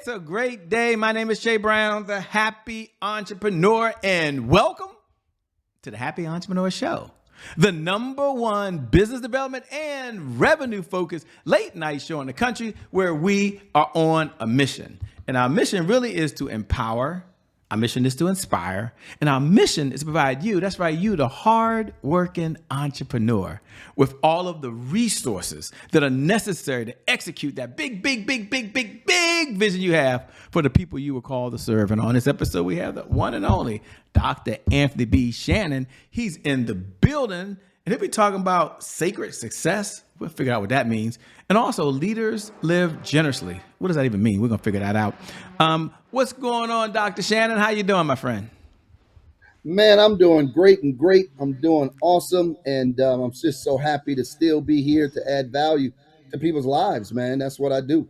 It's a great day. My name is Shay Brown, the Happy Entrepreneur, and welcome to the Happy Entrepreneur Show, the #1 business development and revenue focused late night show in the country where we are on a mission. And our mission really is to empower. Our mission is to inspire, and our mission is to provide you, that's right, you, the hard-working entrepreneur, with all of the resources that are necessary to execute that big vision you have for the people you were called to serve. And on this episode, we have the one and only Dr. Anthony D Shannon. He's in the building, and he'll be talking about sacred success. We'll figure out what that means. And also, leaders live generously. What does that even mean? We're going to figure that out. What's going on, Dr. Shannon? How you doing, my friend? Man, I'm doing great. I'm doing awesome. And I'm just so happy to still be here to add value to people's lives, man. That's what I do.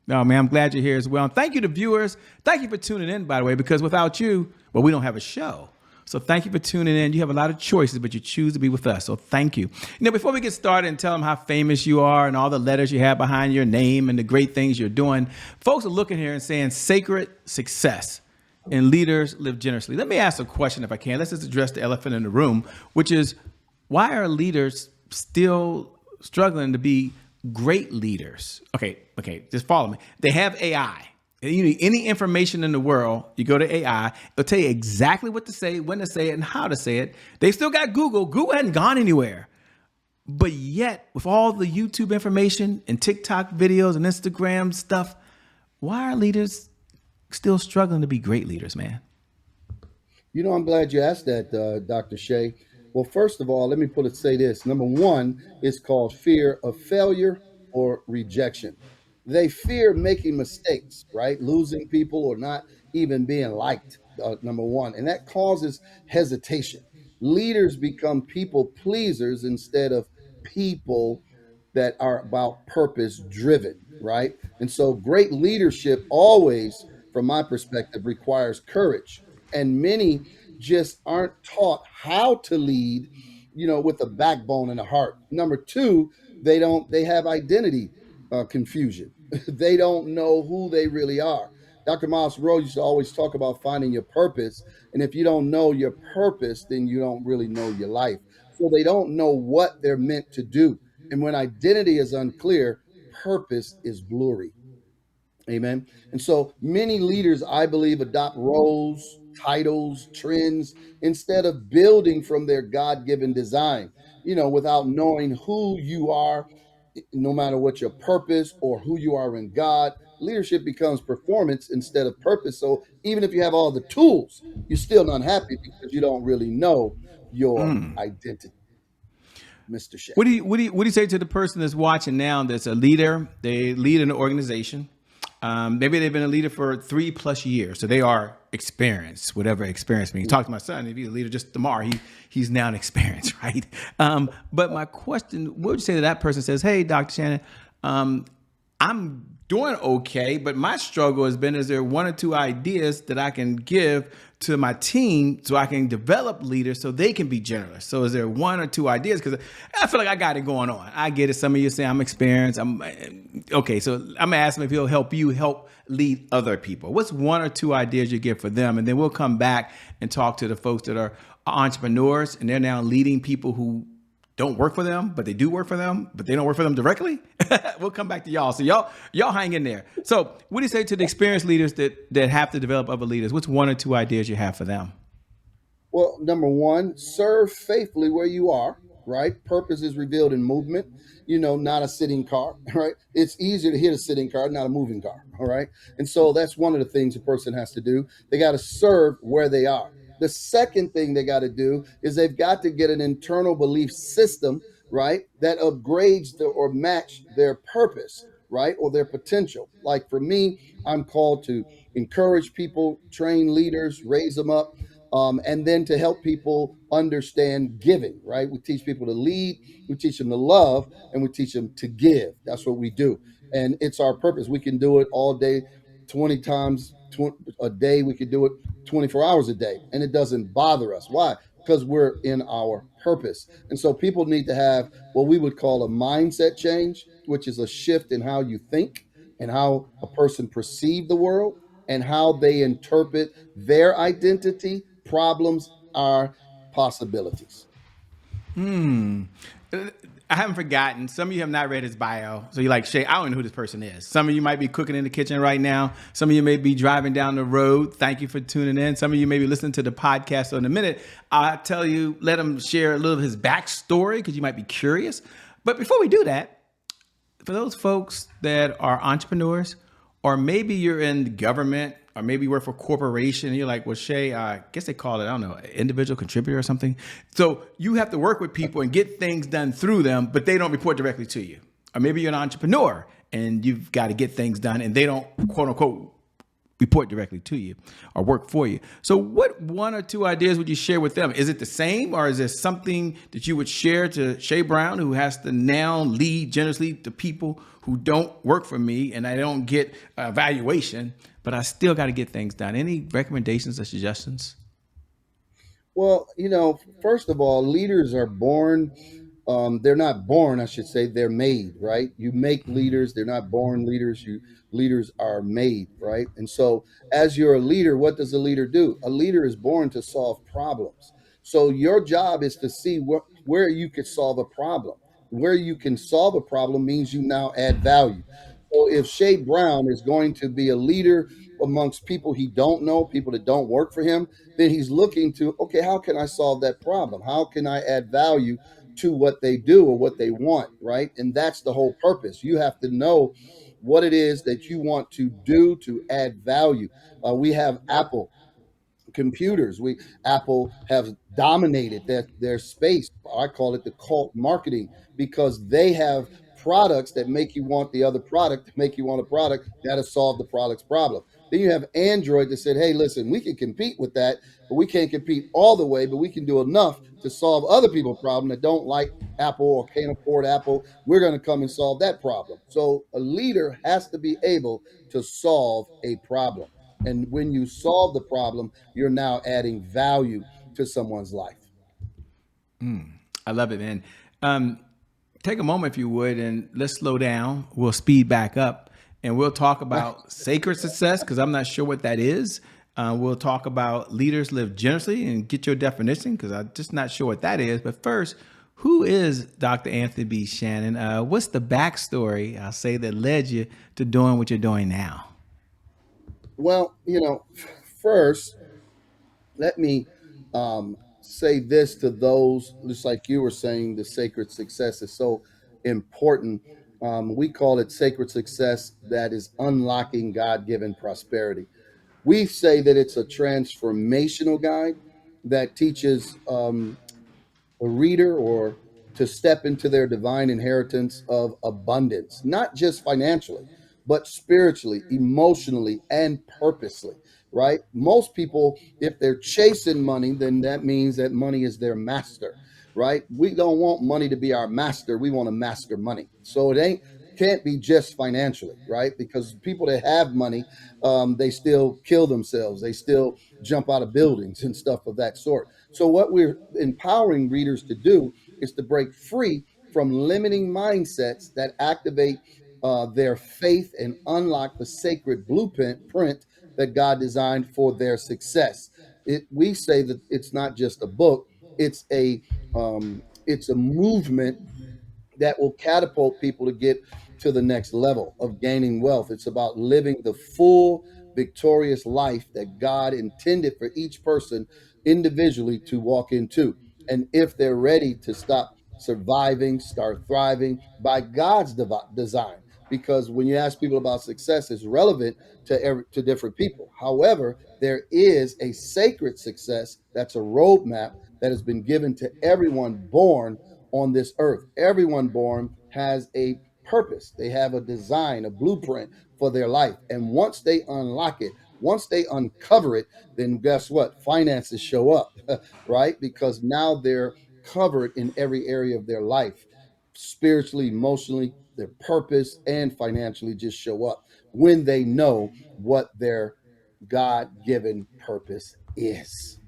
No, man, I'm glad you're here as well. And thank you to viewers. Thank you for tuning in, by the way, because without you, well, we don't have a show. So thank you for tuning in. You have a lot of choices, but you choose to be with us. So thank you. Before we get started and tell them how famous you are and all the letters you have behind your name and the great things you're doing, folks are looking here and saying sacred success and leaders live generously. Let me ask a question if I can. Let's just address the elephant in the room, which is, why are leaders still struggling to be great leaders? Okay, just follow me. They have AI. You need any information in the world, you go to AI, it'll tell you exactly what to say, when to say it, and how to say it. They still got Google. Google hadn't gone anywhere. But yet, with all the YouTube information and TikTok videos and Instagram stuff, why are leaders still struggling to be great leaders, man? I'm glad you asked that, Dr. Shay. Well, first of all, let me say this. Number one is called fear of failure or rejection. They fear making mistakes, right? Losing people or not even being liked, number one. And that causes hesitation. Leaders become people pleasers instead of people that are about purpose driven, right? And so great leadership always, from my perspective, requires courage. And many just aren't taught how to lead, with a backbone and a heart. Number two, they have identity confusion. They don't know who they really are. Dr. Miles Rowe used to always talk about finding your purpose. And if you don't know your purpose, then you don't really know your life. So they don't know what they're meant to do. And when identity is unclear, purpose is blurry. Amen. And so many leaders, I believe, adopt roles, titles, trends, instead of building from their God-given design, without knowing who you are, no matter what your purpose or who you are in God. Leadership becomes performance instead of purpose. So even if you have all the tools, you're still not happy because you don't really know your identity. Mr. Shay. What do you say to the person that's watching now that's a leader? They lead an organization. Maybe they've been a leader for 3+ years, so they are experienced, whatever experience means. Talk to my son, if he's a leader just tomorrow, he's now an experience, right? But my question, what would you say to that person says, hey, Dr. Shannon, I'm doing okay, but my struggle has been, is there one or two ideas that I can give to my team so I can develop leaders so they can be generous? So is there one or two ideas? Because I feel like I got it going on. I get it. Some of you say I'm experienced. Okay, so I'm gonna ask him if he'll help you help lead other people. What's one or two ideas you give for them? And then we'll come back and talk to the folks that are entrepreneurs and they're now leading people who don't work for them, but they do work for them, but they don't work for them directly. We'll come back to y'all. So y'all hang in there. So what do you say to the experienced leaders that have to develop other leaders? What's one or two ideas you have for them? Well, number one, serve faithfully where you are, right? Purpose is revealed in movement, not a sitting car, right? It's easier to hit a sitting car, not a moving car, all right? And so that's one of the things a person has to do. They got to serve where they are. The second thing they got to do is they've got to get an internal belief system, right, that upgrades or match their purpose, right, or their potential. Like for me, I'm called to encourage people, train leaders, raise them up, and then to help people understand giving, right? We teach people to lead, we teach them to love, and we teach them to give. That's what we do. And it's our purpose. We can do it all day, 20 times a day. We could do it 24 hours a day, and it doesn't bother us. Why? Because we're in our purpose. And so people need to have what we would call a mindset change, which is a shift in how you think and how a person perceives the world and how they interpret their identity, problems are possibilities. Hmm. I haven't forgotten. Some of you have not read his bio. So you're like, Shay, I don't know who this person is. Some of you might be cooking in the kitchen right now. Some of you may be driving down the road. Thank you for tuning in. Some of you may be listening to the podcast. So in a minute, I'll tell you, let him share a little of his backstory because you might be curious. But before we do that, for those folks that are entrepreneurs, or maybe you're in government, or maybe you work for a corporation, and you're like, well, Shay, I guess they call it, I don't know, individual contributor or something. So you have to work with people and get things done through them, but they don't report directly to you. Or maybe you're an entrepreneur and you've got to get things done and they don't, quote unquote, report directly to you or work for you. So what one or two ideas would you share with them? Is it the same, or is there something that you would share to Shay Brown, who has to now lead generously to people who don't work for me and I don't get evaluation, but I still got to get things done? Any recommendations or suggestions? Well, first of all, leaders are born. They're not born, I should say. They're made, right? You make leaders. They're not born leaders. Leaders are made, right? And so, as you're a leader, what does a leader do? A leader is born to solve problems. So your job is to see where you could solve a problem. Where you can solve a problem means you now add value. So if Shay Brown is going to be a leader amongst people he don't know, people that don't work for him, then he's looking to, okay, how can I solve that problem? How can I add value to what they do or what they want, right? And that's the whole purpose. You have to know what it is that you want to do to add value. We have Apple computers. Apple have dominated their space. I call it the cult marketing, because they have products that make you want the other product, to make you want a product that'll solve the product's problem. Then you have Android that said, hey, listen, we can compete with that, but we can't compete all the way, but we can do enough to solve other people's problem that don't like Apple or can't afford Apple. We're going to come and solve that problem. So a leader has to be able to solve a problem. And when you solve the problem, you're now adding value to someone's life. I love it, man. Um, Take a moment, if you would, and let's slow down. We'll speed back up and we'll talk about sacred success, because I'm not sure what that is. We'll talk about leaders live generously and get your definition, because I'm just not sure what that is. But first, who is Dr. Anthony D Shannon? What's the backstory, I'll say, that led you to doing what you're doing now? Well, first, let me say this to those, just like you were saying, the sacred success is so important. We call it sacred success, that is unlocking God given prosperity. We say that it's a transformational guide that teaches a reader or to step into their divine inheritance of abundance, not just financially, but spiritually, emotionally, and purposely, right? Most people, if they're chasing money, then that means that money is their master, right? We don't want money to be our master. We want to master money. So it can't be just financially, right? Because people that have money, they still kill themselves. They still jump out of buildings and stuff of that sort. So what we're empowering readers to do is to break free from limiting mindsets that activate their faith and unlock the sacred blueprint that God designed for their success. We say that it's not just a book; it's a movement that will catapult people to get to the next level of gaining wealth. It's about living the full, victorious life that God intended for each person individually to walk into. And if they're ready to stop surviving, start thriving by God's design. Because when you ask people about success, it's relevant to different people. However, there is a sacred success that's a roadmap that has been given to everyone born on this earth. Everyone born has a purpose. They have a design, a blueprint for their life. And once they unlock it, once they uncover it, then guess what? Finances show up, right? Because now they're covered in every area of their life, spiritually, emotionally, their purpose, and financially just show up when they know what their God given purpose is.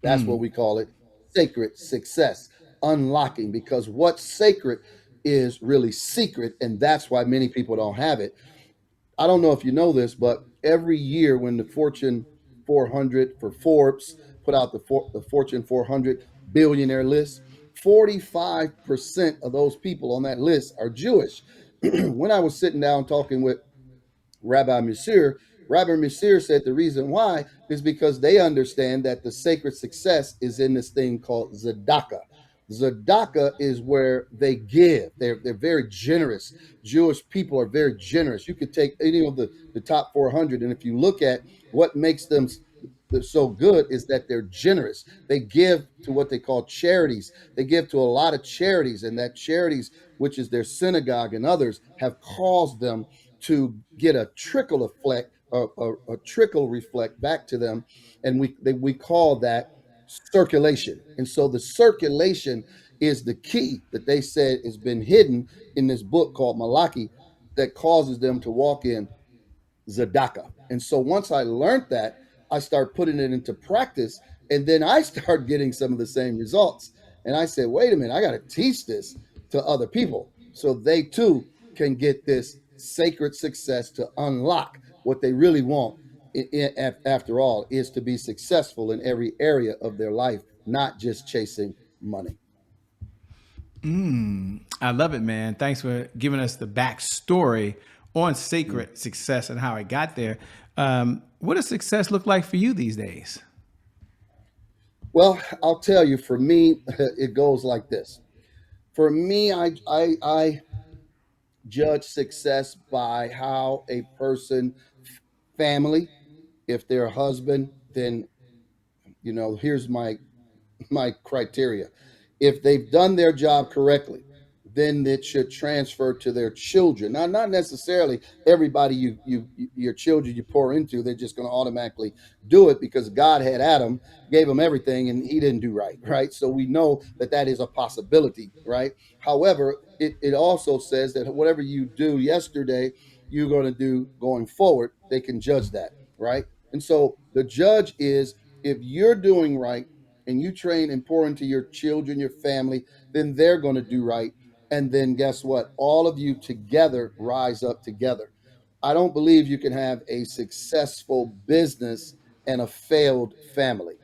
That's what we call it, sacred success, unlocking, because what's sacred is really secret. And that's why many people don't have it. I don't know if you know this, but every year when the Fortune 400 for Forbes put out the Fortune 400 billionaire list, 45% of those people on that list are Jewish. When I was sitting down talking with Rabbi Musir, Rabbi Musir said the reason why is because they understand that the sacred success is in this thing called tzedakah. Tzedakah is where they give. They're very generous. Jewish people are very generous. You could take any of the top 400, and if you look at what makes them so good is that they're generous. They give to what they call charities. They give to a lot of charities, and that charities, which is their synagogue and others, have caused them to get a trickle effect, a trickle reflect back to them, and we call that circulation. And so the circulation is the key that they said has been hidden in this book called Malachi that causes them to walk in tzedakah. And so once I learned that, I start putting it into practice, and then I start getting some of the same results. And I said, wait a minute, I got to teach this to other people so they too can get this sacred success to unlock what they really want. After all, is to be successful in every area of their life, not just chasing money. I love it, man. Thanks for giving us the backstory on sacred success and how it got there. What does success look like for you these days? Well, I'll tell you, for me, it goes like this. For me, I judge success by how a person, family, if they're a husband, then here's my criteria. If they've done their job correctly, then it should transfer to their children. Now, not necessarily everybody your children you pour into, they're just going to automatically do it because God had Adam, gave him everything, and he didn't do right, right? So we know that that is a possibility, right? However, it also says that whatever you do yesterday, you're going to do going forward. They can judge that, right? And so the judge is, if you're doing right and you train and pour into your children, your family, then they're going to do right. And then guess what? All of you together rise up together. I don't believe you can have a successful business and a failed family.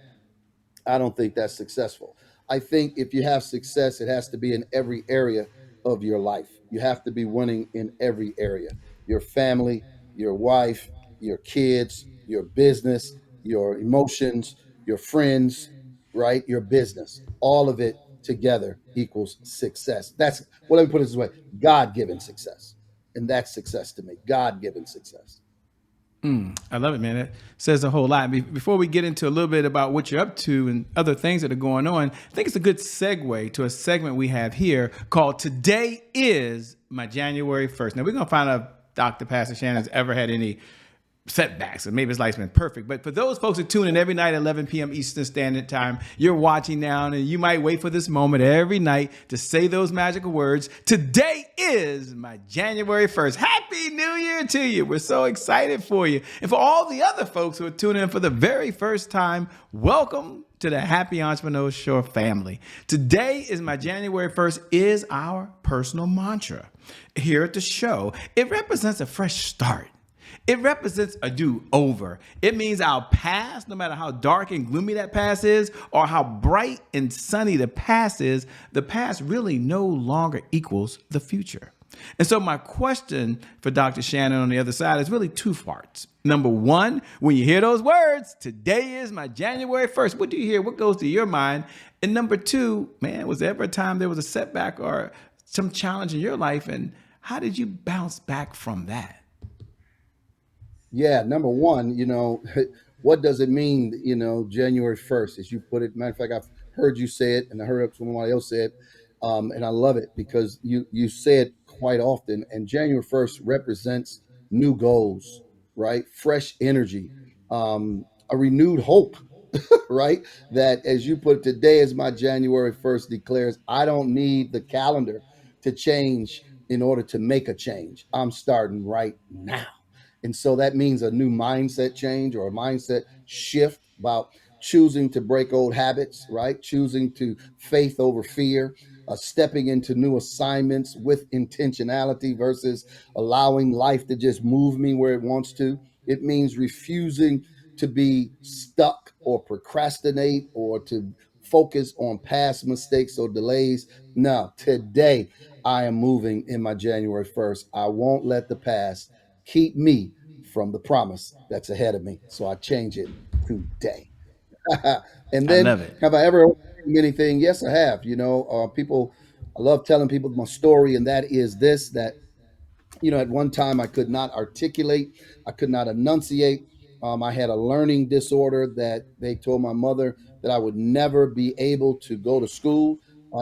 I don't think that's successful. I think if you have success, it has to be in every area of your life. You have to be winning in every area: your family, your wife, your kids, your business, your emotions, your friends, right? Your business. All of it together equals success. That's what, let me put it this way: God given success. And that's success to me. God given success. I love it, man. It says a whole lot. Before we get into a little bit about what you're up to and other things that are going on, I think it's a good segue to a segment we have here called Today is My January 1st. Now, we're going to find out if Dr. Pastor Shannon's ever had any setbacks, and maybe his life's been perfect. But for those folks who tune in every night at 11 p.m. Eastern Standard Time, you're watching now, and you might wait for this moment every night to say those magical words. Today is my January 1st. Happy New Year to you. We're so excited for you. And for all the other folks who are tuning in for the very first time, welcome to the Happy Entrepreneur Show family. Today is my January 1st is our personal mantra here at the show. It represents a fresh start. It represents a do-over. It means our past, no matter how dark and gloomy that past is, or how bright and sunny the past is, the past really no longer equals the future. And so my question for Dr. Shannon on the other side is really two parts. Number one, when you hear those words, today is my January 1st, what do you hear? What goes to your mind? And number two, man, was there ever a time there was a setback or some challenge in your life, and how did you bounce back from that? Yeah, number one, what does it mean, January 1st, as you put it? Matter of fact, I've heard you say it, and I heard someone else say it, and I love it because you say it quite often. And January 1st represents new goals, right? Fresh energy, a renewed hope, right? That, as you put it, today is my January 1st declares, I don't need the calendar to change in order to make a change. I'm starting right now. And so that means a new mindset change or a mindset shift about choosing to break old habits, right? Choosing to faith over fear, stepping into new assignments with intentionality versus allowing life to just move me where it wants to. It means refusing to be stuck or procrastinate or to focus on past mistakes or delays. No, today I am moving in my January 1st. I won't let the past keep me from the promise that's ahead of me. So I change it today. And I then, love it. have I ever overcome anything? Yes, I have. People, I love telling people my story, and that is this: that at one time I could not articulate, I could not enunciate. I had a learning disorder that they told my mother that I would never be able to go to school.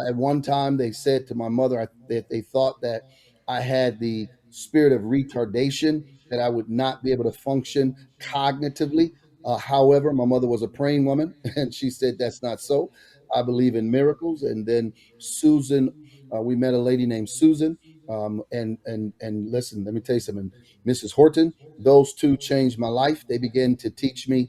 At one time, they said to my mother that they thought that I had the spirit of retardation, that I would not be able to function cognitively. However, my mother was a praying woman, and she said that's not so. I believe in miracles. And then Susan, we met a lady named Susan, and listen, let me tell you something. Mrs. Horton, those two changed my life. They began to teach me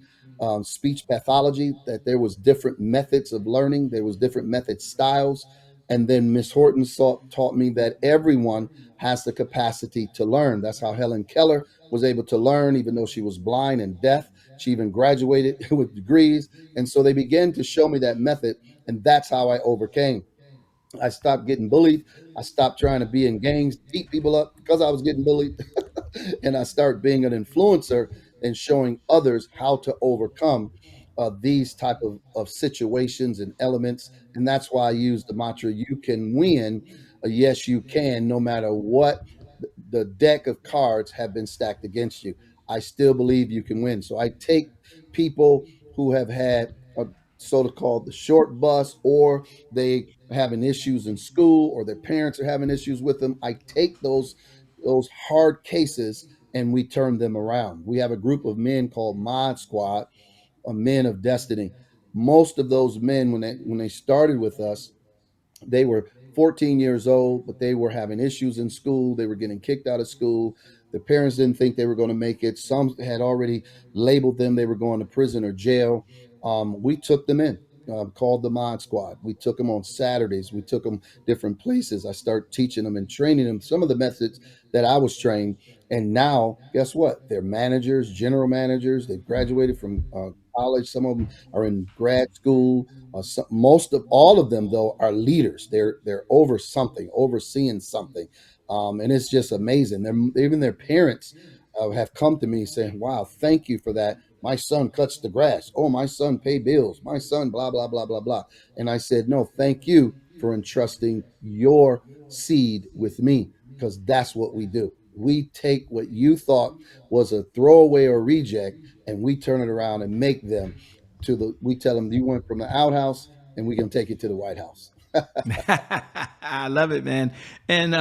speech pathology, that there was different methods of learning, there was different method styles. And then Miss Horton taught me that everyone has the capacity to learn. That's how Helen Keller was able to learn, even though she was blind and deaf. She even graduated with degrees. And so they began to show me that method, and that's how I overcame. I stopped getting bullied. I stopped trying to be in gangs, beat people up because I was getting bullied. And I started being an influencer and showing others how to overcome these type of situations and elements. And that's why I use the mantra, you can win. Yes, you can, no matter what the deck of cards have been stacked against you. I still believe you can win. So I take people who have had a so-called the short bus, or they having issues in school, or their parents are having issues with them. I take those hard cases and we turn them around. We have a group of men called Mod Squad, Men of Destiny. Most of those men, when they started with us, they were 14 years old, but they were having issues in school. They were getting kicked out of school. Their parents didn't think they were going to make it. Some had already labeled them they were going to prison or jail. We took them in, called the Mod Squad. We took them on Saturdays. We took them different places. I started teaching them and training them some of the methods that I was trained. And now, guess what? They're managers, general managers. They've graduated from college. Some of them are in grad school. Most of all of them, though, are leaders. They're over something, overseeing something, and it's just amazing. Even their parents have come to me saying, "Wow, thank you for that. My son cuts the grass. Oh, my son pay bills. My son blah blah blah blah blah." And I said, "No, thank you for entrusting your seed with me, because that's what we do. We take what you thought was a throwaway or reject, and we turn it around and make them we tell them you went from the outhouse and we can take it to the White House." I love it, man. And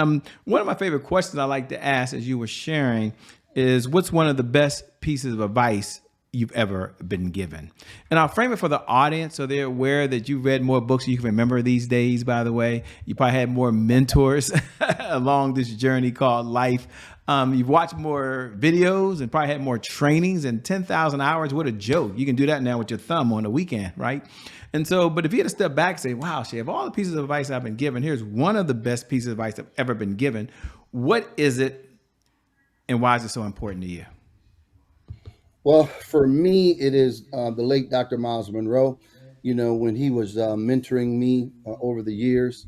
one of my favorite questions I like to ask as you were sharing is, what's one of the best pieces of advice you've ever been given? And I'll frame it for the audience so they're aware that you've read more books than you can remember these days, by the way. You probably had more mentors along this journey called life. You've watched more videos and probably had more trainings, and 10,000 hours. What a joke. You can do that now with your thumb on the weekend, right? And so, but if you had to step back and say, wow, Shay, of all the pieces of advice I've been given, here's one of the best pieces of advice I've ever been given. What is it, and why is it so important to you? Well, for me, it is the late Dr. Miles Monroe. When he was mentoring me over the years,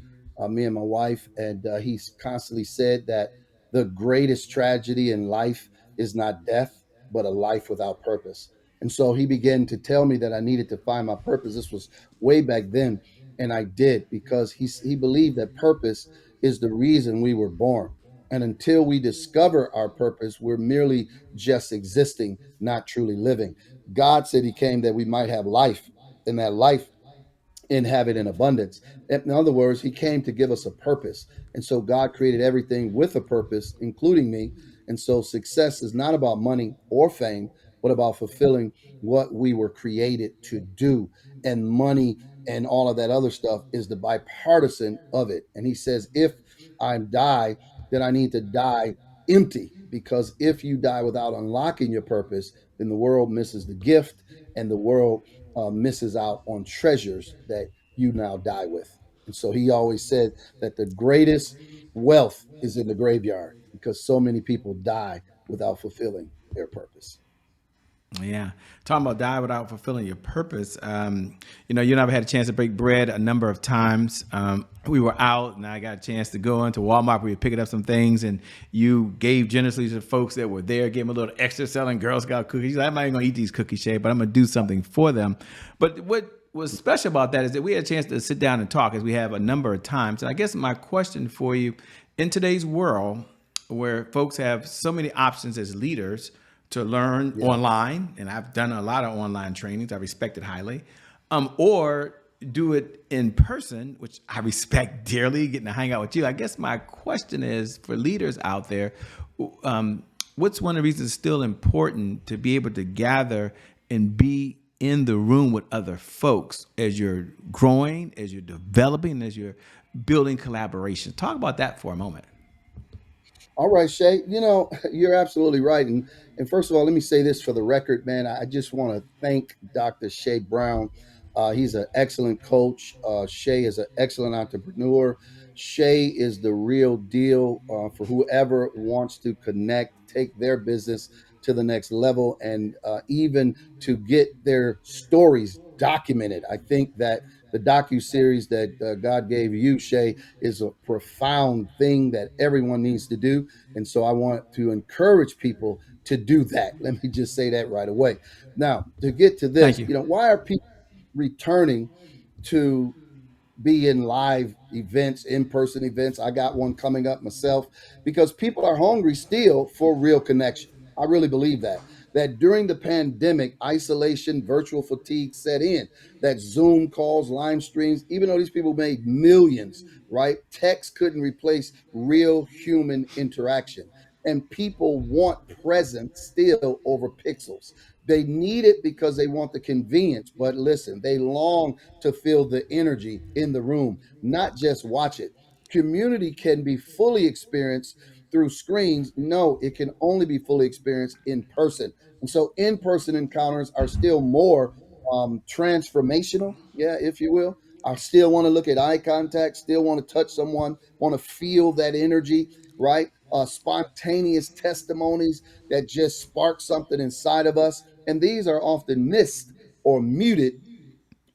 me and my wife, and he's constantly said that the greatest tragedy in life is not death, but a life without purpose. And so he began to tell me that I needed to find my purpose. This was way back then, and I did, because he believed that purpose is the reason we were born. And until we discover our purpose, we're merely just existing, not truly living. God said he came that we might have life, and that life and have it in abundance. In other words, he came to give us a purpose. And so God created everything with a purpose, including me. And so success is not about money or fame, but about fulfilling what we were created to do. And money and all of that other stuff is the bipartisan of it. And he says, if I die, then I need to die empty, because if you die without unlocking your purpose, then the world misses the gift, and the world misses out on treasures that you now die with. And so he always said that the greatest wealth is in the graveyard because so many people die without fulfilling their purpose. Yeah. Talking about die without fulfilling your purpose. You know, you and I've had a chance to break bread a number of times. We were out and I got a chance to go into Walmart. We were picking up some things and you gave generously to the folks that were there, gave them a little extra selling Girl Scout cookies. I'm not even going to eat these cookies, Shay, but I'm going to do something for them. But what was special about that is that we had a chance to sit down and talk as we have a number of times. And I guess my question for you, in today's world where folks have so many options as leaders, to learn Yeah. online, and I've done a lot of online trainings. I respect it highly, or do it in person, which I respect dearly. Getting to hang out with you. I guess my question is for leaders out there, what's one of the reasons it's still important to be able to gather and be in the room with other folks as you're growing, as you're developing, as you're building collaboration? Talk about that for a moment. All right, Shay. You know, you're absolutely right. And first of all, let me say this for the record, man. I just want to thank Dr. Shay Brown. He's an excellent coach. Shay is an excellent entrepreneur. Shay is the real deal for whoever wants to connect, take their business to the next level, and even to get their stories documented. I think that the docu-series that God gave you, Shay, is a profound thing that everyone needs to do. And so I want to encourage people to do that. Let me just say that right away. Now, to get to Thank this, you. you know, why are people returning to be in live events, in-person events? I got one coming up myself because people are hungry still for real connection. I really believe that during the pandemic, isolation, virtual fatigue set in, that Zoom calls, line streams, even though these people made millions, right? Text couldn't replace real human interaction. And people want presence still over pixels. They need it because they want the convenience. But listen, they long to feel the energy in the room, not just watch it. Community can be fully experienced through screens. No, it can only be fully experienced in person. And so in person encounters are still more transformational, yeah, if you will. I still want to look at eye contact, still want to touch someone, want to feel that energy, right? Spontaneous testimonies that just spark something inside of us. And these are often missed or muted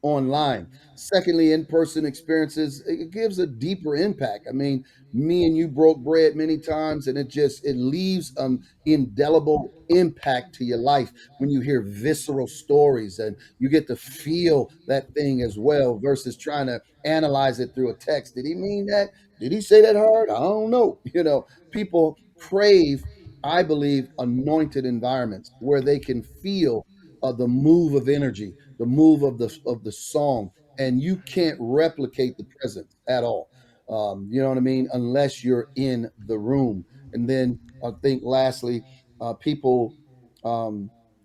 online. Secondly, in-person experiences, it gives a deeper impact. I mean, me and you broke bread many times, and it leaves an indelible impact to your life when you hear visceral stories and you get to feel that thing as well versus trying to analyze it through a text. Did he mean that? Did he say that hard? I don't know. You know, people crave, I believe, anointed environments where they can feel the move of energy, the move of the song, and you can't replicate the presence at all. You know what I mean? Unless you're in the room. And then I think lastly, people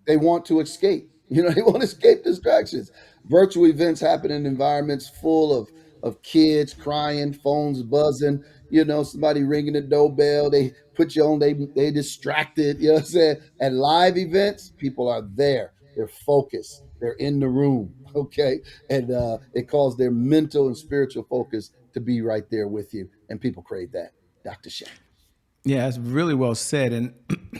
they want to escape. You know, they want to escape distractions. Virtual events happen in environments full of kids crying, phones buzzing, you know, somebody ringing the doorbell, they put you on, they distracted, you know what I'm saying? At live events, people are there, they're focused, they're in the room, okay? And it calls their mental and spiritual focus to be right there with you. And people crave that. Dr. Shay. Yeah, it's really well said. And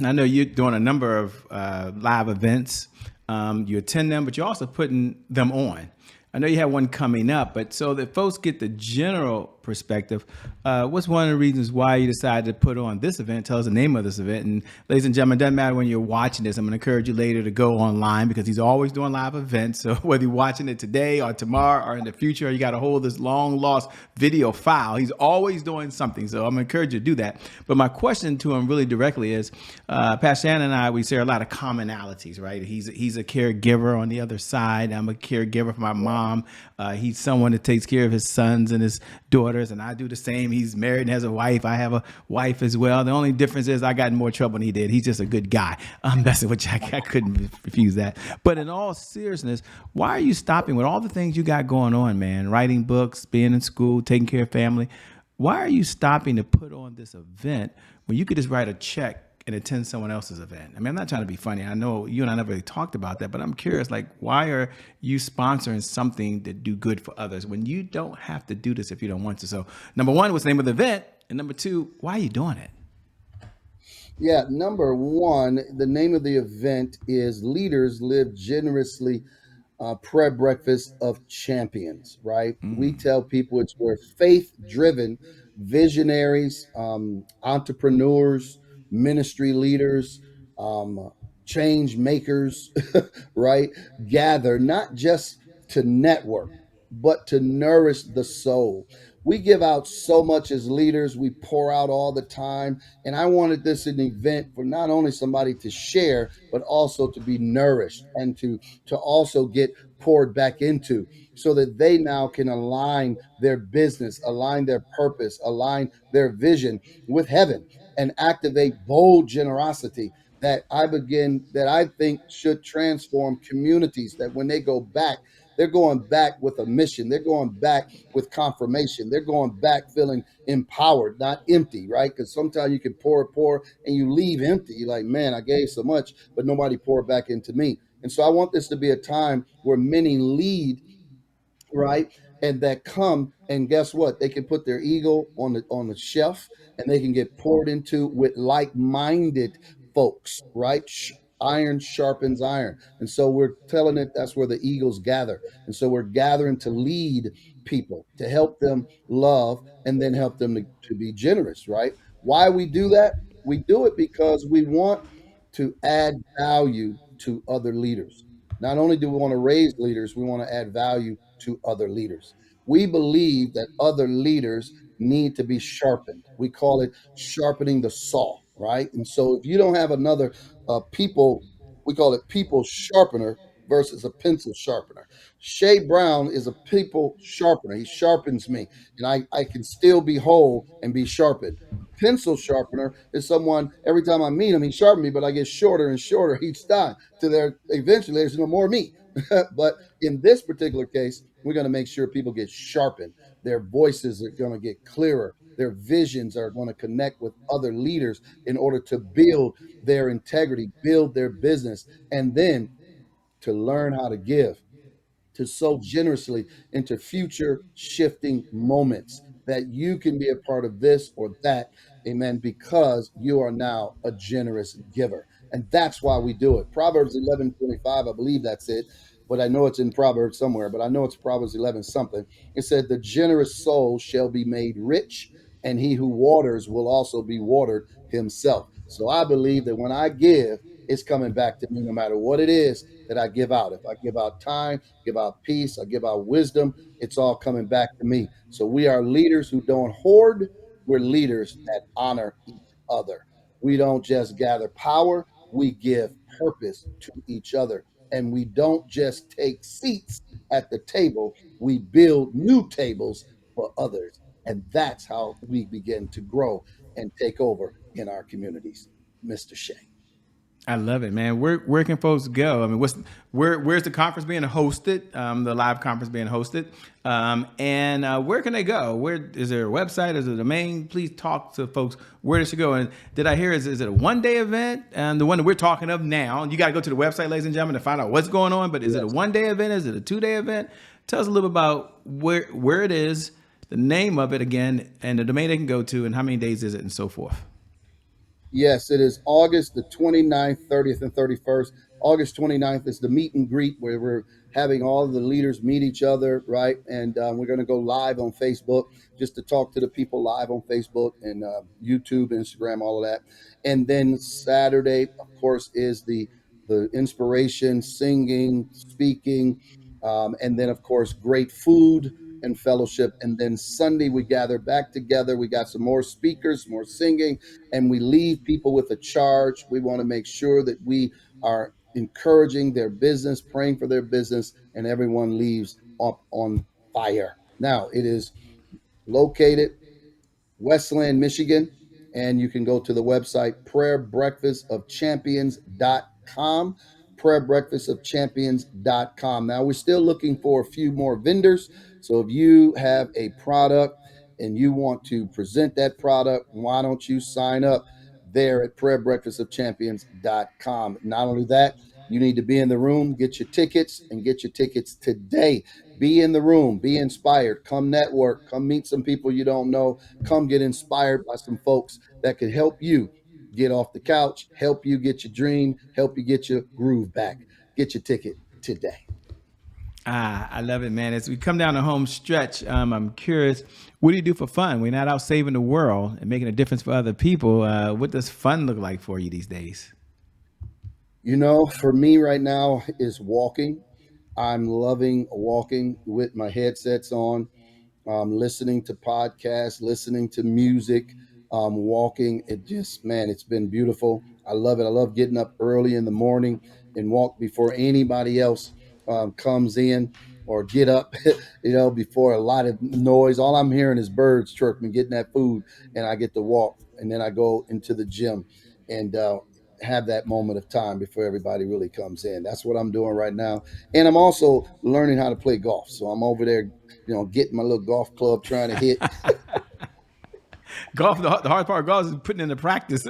I know you're doing a number of live events. You attend them, but you're also putting them on. I know you have one coming up, but so that folks get the general perspective, what's one of the reasons why you decided to put on this event? Tell us the name of this event. And ladies and gentlemen, it doesn't matter when you're watching this. I'm going to encourage you later to go online because he's always doing live events. So whether you're watching it today or tomorrow or in the future, or you got to hold this long lost video file, he's always doing something. So I'm going to encourage you to do that. But my question to him really directly is, Pastor Shannon and I, we share a lot of commonalities, right? He's a caregiver on the other side. I'm a caregiver for my mom. He's someone that takes care of his sons and his daughters, and I do the same. He's married and has a wife. I have a wife as well. The only difference is I got in more trouble than he did. He's just a good guy. I'm messing with you. I couldn't refuse that. But in all seriousness, why are you stopping with all the things you got going on, man? Writing books, being in school, taking care of family. Why are you stopping to put on this event when you could just write a check and attend someone else's event? I mean, I'm not trying to be funny. I know you and I never really talked about that, but I'm curious, like, why are you sponsoring something that do good for others when you don't have to do this if you don't want to? So, number one, what's the name of the event? And number two, why are you doing it? Yeah, number one, the name of the event is Leaders Live Generously, prayer breakfast of champions, right? We tell people it's where faith driven visionaries, entrepreneurs, ministry leaders, change makers, right, gather not just to network, but to nourish the soul. We give out so much as leaders, we pour out all the time. And I wanted this an event for not only somebody to share, but also to be nourished and to also get poured back into so that they now can align their business, align their purpose, align their vision with heaven and activate bold generosity that I think should transform communities that when they go back, they're going back with a mission. They're going back with confirmation. They're going back feeling empowered, not empty, right? Because sometimes you can pour, and you leave empty. You're like, man, I gave so much, but nobody poured back into me. And so I want this to be a time where many lead, right? And that come and guess what? They can put their ego on the shelf and they can get poured into with like-minded folks, right? Iron sharpens iron. And so we're telling it that's where the eagles gather. And so we're gathering to lead people, to help them love and then help them to be generous, right? Why we do that? We do it because we want to add value to other leaders. Not only do we want to raise leaders, we want to add value to other leaders. We believe that other leaders need to be sharpened. We call it sharpening the saw, right? And so if you don't have another people, we call it people sharpener versus a pencil sharpener. Shay Brown is a people sharpener. He sharpens me, and I can still be whole and be sharpened. Pencil sharpener is someone every time I meet him, he sharpens me, but I get shorter and shorter each time to there eventually there's no more me. But in this particular case, we're going to make sure people get sharpened. Their voices are going to get clearer. Their visions are going to connect with other leaders in order to build their integrity, build their business, and then to learn how to give, to sow generously into future shifting moments that you can be a part of this or that, amen, because you are now a generous giver. And that's why we do it. Proverbs 11:25, I believe that's it, but I know it's in Proverbs somewhere, but I know it's Proverbs 11 something. It said, the generous soul shall be made rich, and he who waters will also be watered himself. So I believe that when I give, it's coming back to me no matter what it is that I give out. If I give out time, give out peace, I give out wisdom, it's all coming back to me. So we are leaders who don't hoard, we're leaders that honor each other. We don't just gather power, we give purpose to each other. And we don't just take seats at the table, we build new tables for others. And that's how we begin to grow and take over in our communities. Mr. Shea. I love it, man. Where can folks go? I mean, where's the conference being hosted? The live conference being hosted, and where can they go? Where is there a website? Is there a domain? Please talk to folks where they should go. And did I hear is it a 1 day event? And the one that we're talking of now, you got to go to the website, ladies and gentlemen, to find out what's going on. But is it a 1 day event? Is it a 2 day event? Tell us a little bit about where it is, the name of it again, and the domain they can go to, and how many days is it, and so forth. Yes, it is August the 29th, 30th, and 31st. August 29th is the meet and greet where we're having all of the leaders meet each other, right? And we're going to go live on Facebook just to talk to the people live on Facebook and YouTube, Instagram, all of that. And then Saturday, of course, is the inspiration, singing, speaking, and then, of course, great food and fellowship. And then Sunday, we gather back together. We got some more speakers, more singing, and we leave people with a charge. We want to make sure that we are encouraging their business, praying for their business, and everyone leaves up on fire. Now, it is located Westland, Michigan, and you can go to the website prayerbreakfastofchampions.com. Prayerbreakfastofchampions.com. Now, we're still looking for a few more vendors. So if you have a product and you want to present that product, why don't you sign up there at prayerbreakfastofchampions.com. Not only that, you need to be in the room, get your tickets, and get your tickets today. Be in the room, be inspired, come network, come meet some people you don't know, come get inspired by some folks that could help you get off the couch, help you get your dream, help you get your groove back. Get your ticket today. I love it, man. As we come down the home stretch, I'm curious, what do you do for fun? We're not out saving the world and making a difference for other people. What does fun look like for you these days? You know, for me right now is walking. I'm loving walking with my headsets on, listening to podcasts, listening to music, walking. It just, man, it's been beautiful. I love it. I love getting up early in the morning and walk before anybody else comes in, or get up, before a lot of noise. All I'm hearing is birds chirping, getting that food, and I get to walk. And then I go into the gym and have that moment of time before everybody really comes in. That's what I'm doing right now. And I'm also learning how to play golf. So I'm over there, getting my little golf club, trying to hit. Golf, the hard part of golf is putting into practice.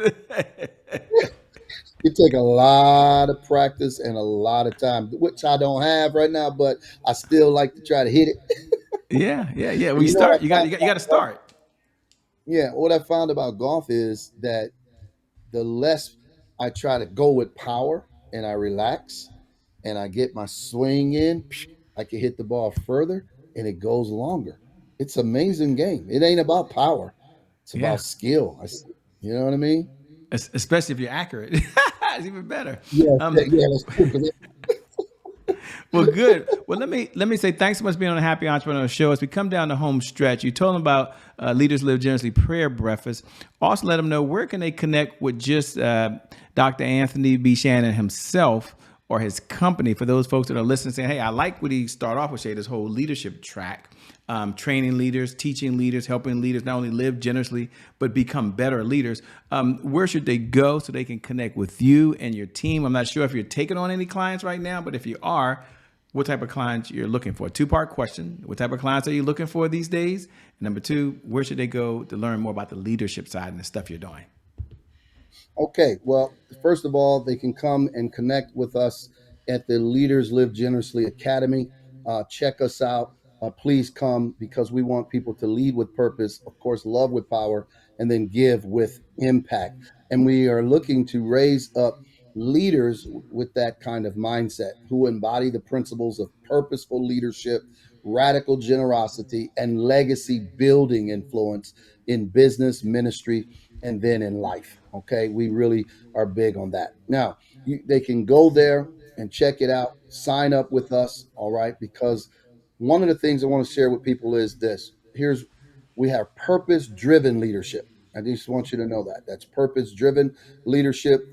It take a lot of practice and a lot of time, which I don't have right now, but I still like to try to hit it. Yeah. When And you you know what start, I you found got to about golf? start. Yeah, what I found about golf is that the less I try to go with power and I relax and I get my swing in, I can hit the ball further and it goes longer. It's an amazing game. It ain't about power. It's Yeah, about skill. You know what I mean? especially if you're accurate, it's even better. Yeah, Um, yeah, that's true. 'Cause Well, good. Well, let me say thanks so much for being on the Happy Entrepreneur Show. As we come down the home stretch, you told them about Leaders Live Generously Prayer Breakfast. Also, let them know where can they connect with just Dr. Anthony D Shannon himself or his company. For those folks that are listening, saying, "Hey, I like what he started off with, Shay, this whole leadership track." Training leaders, teaching leaders, helping leaders not only live generously, but become better leaders. Where should they go so they can connect with you and your team? I'm not sure if you're taking on any clients right now, but if you are, what type of clients you're looking for? Two-part question. What type of clients are you looking for these days? And number two, where should they go to learn more about the leadership side and the stuff you're doing? Okay, well, first of all, they can come and connect with us at the Leaders Live Generously Academy. Check us out. Please come, because we want people to lead with purpose, of course, love with power, and then give with impact. And we are looking to raise up leaders with that kind of mindset, who embody the principles of purposeful leadership, radical generosity, and legacy building influence in business, ministry, and then in life. Okay, we really are big on that. Now, they can go there and check it out, sign up with us. All right, because one of the things I want to share with people is this. We have purpose driven leadership. I just want you to know that that's purpose driven leadership.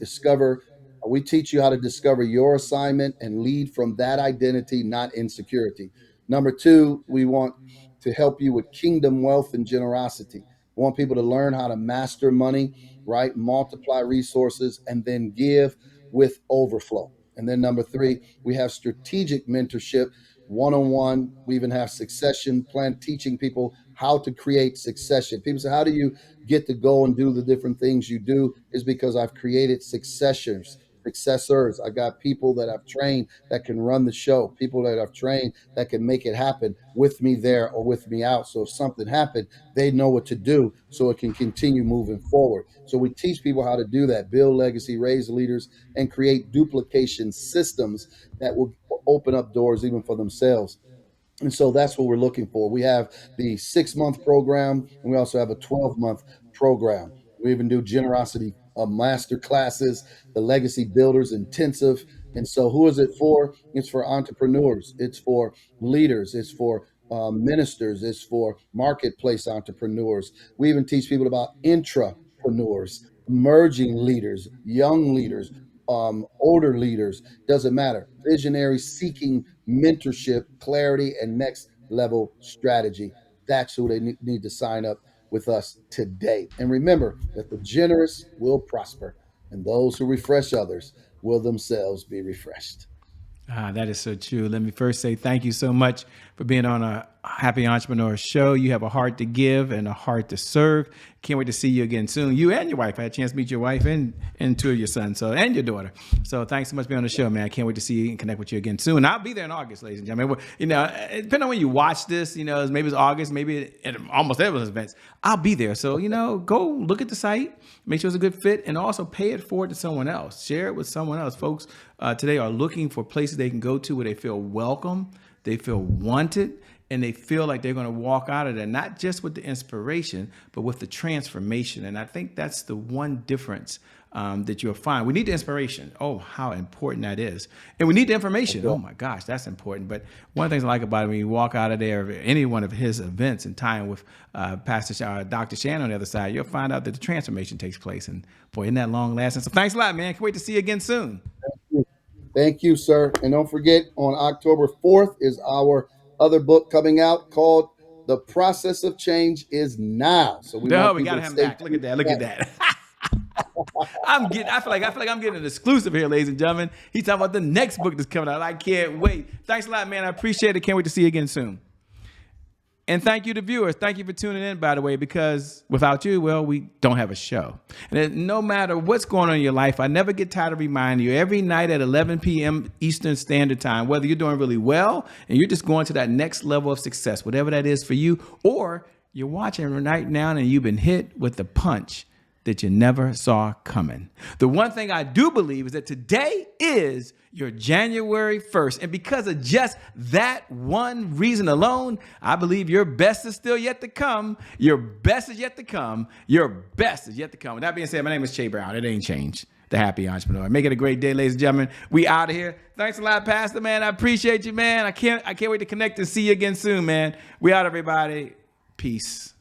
We teach you how to discover your assignment and lead from that identity, not insecurity. Number two, we want to help you with kingdom wealth and generosity. We want people to learn how to master money, right? Multiply resources, and then give with overflow. And then number three, we have strategic mentorship, one on one. We even have succession plan, teaching people how to create succession. People say, how do you get to go and do the different things you do? Is because I've created successors. I got people that I've trained that can run the show, people that I've trained that can make it happen with me there or with me out. So if something happened, they know what to do so it can continue moving forward. So we teach people how to do that, build legacy, raise leaders, and create duplication systems that will open up doors even for themselves. And so that's what we're looking for. We have the 6 month program, and we also have a 12-month program. We even do generosity master classes, the Legacy Builders Intensive. And so, who is it for? It's for entrepreneurs, it's for leaders, it's for ministers, it's for marketplace entrepreneurs. We even teach people about intrapreneurs, emerging leaders, young leaders, older leaders, doesn't matter. Visionaries seeking mentorship, clarity, and next level strategy. That's who they need to sign up with us today. And remember that the generous will prosper, and those who refresh others will themselves be refreshed. That is so true. Let me first say thank you so much for being on a Happy Entrepreneur Show. You have a heart to give and a heart to serve. Can't wait to see you again soon. You and your wife. I had a chance to meet your wife and two of your sons, and your daughter. So thanks so much for being on the show, man. I can't wait to see you and connect with you again soon. I'll be there in August, ladies and gentlemen. Depending on when you watch this, maybe it's August, maybe at almost everyone's events. I'll be there. So, go look at the site, make sure it's a good fit, and also pay it forward to someone else. Share it with someone else. Folks today are looking for places they can go to where they feel welcome, they feel wanted, and they feel like they're going to walk out of there, not just with the inspiration, but with the transformation. And I think that's the one difference that you'll find. We need the inspiration. Oh, how important that is. And we need the information. Oh my gosh, that's important. But one of the things I like about it, when you walk out of there, any one of his events and time with Dr. Shannon on the other side, you'll find out that the transformation takes place. And boy, isn't that long lasting? So thanks a lot, man. Can't wait to see you again soon. Thank you, sir. And don't forget, on October 4th is our other book coming out called The Process of Change Is Now. So we got to have him back. Look at that. Look at that. I feel like I'm getting an exclusive here, ladies and gentlemen. He's talking about the next book that's coming out. I can't wait. Thanks a lot, man. I appreciate it. Can't wait to see you again soon. And thank you to viewers. Thank you for tuning in, by the way, because without you, well, we don't have a show. And no matter what's going on in your life, I never get tired of reminding you every night at 11 p.m. Eastern Standard Time, whether you're doing really well and you're just going to that next level of success, whatever that is for you, or you're watching right now and you've been hit with the punch that you never saw coming. The one thing I do believe is that today is your January 1st. And because of just that one reason alone, I believe your best is still yet to come. Your best is yet to come. Your best is yet to come. With that being said, my name is Che Brown. It ain't changed. The Happy Entrepreneur. Make it a great day, ladies and gentlemen. We out of here. Thanks a lot, Pastor, man. I appreciate you, man. I can't wait to connect and see you again soon, man. We out, everybody. Peace.